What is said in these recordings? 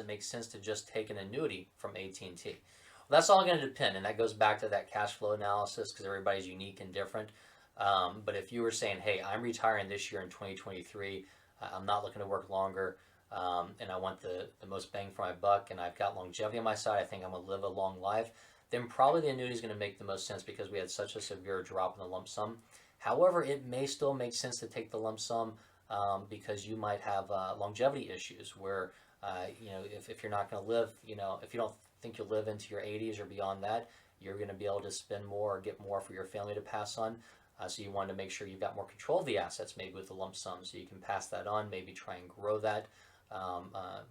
make sense to just take an annuity from AT&T? Well, that's all going to depend, and that goes back to that cash flow analysis because everybody's unique and different. But if you were saying, hey, I'm retiring this year in 2023, I'm not looking to work longer, and I want the most bang for my buck, and I've got longevity on my side, I think I'm going to live a long life, then probably the annuity is going to make the most sense because we had such a severe drop in the lump sum. However, it may still make sense to take the lump sum because you might have longevity issues where, if you're not going to live, if you don't think you'll live into your 80s or beyond that, you're going to be able to spend more or get more for your family to pass on. So you want to make sure you've got more control of the assets, maybe with the lump sum, so you can pass that on, maybe try and grow that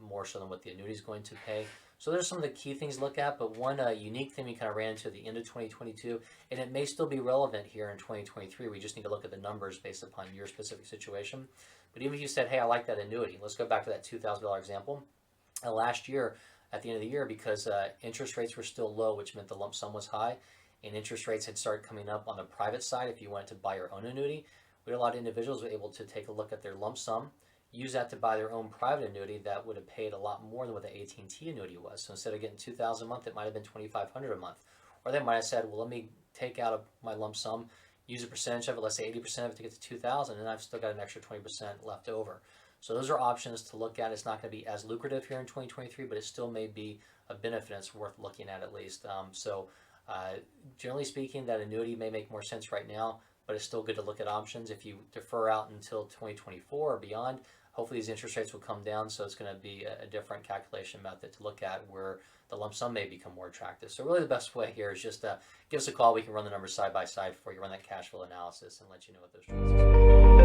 more so than what the annuity is going to pay. So there's some of the key things to look at, but one unique thing we kind of ran into at the end of 2022, and it may still be relevant here in 2023, we just need to look at the numbers based upon your specific situation. But even if you said, hey, I like that annuity, let's go back to that $2,000 example. Last year, at the end of the year, because interest rates were still low, which meant the lump sum was high, and interest rates had started coming up on the private side, if you wanted to buy your own annuity, we had a lot of individuals who were able to take a look at their lump sum, use that to buy their own private annuity that would have paid a lot more than what the AT&T annuity was. So instead of getting $2,000 a month, it might have been $2,500 a month. Or they might have said, well, let me take out of my lump sum, use a percentage of it, let's say 80% of it to get to $2,000, and I've still got an extra 20% left over. So those are options to look at. It's not going to be as lucrative here in 2023, but it still may be a benefit. It's worth looking at least. Generally speaking, that annuity may make more sense right now, but it's still good to look at options. If you defer out until 2024 or beyond, hopefully these interest rates will come down, so it's going to be a different calculation method to look at where the lump sum may become more attractive. So really the best way here is just give us a call. We can run the numbers side by side for you, run that cash flow analysis, and let you know what those choices are.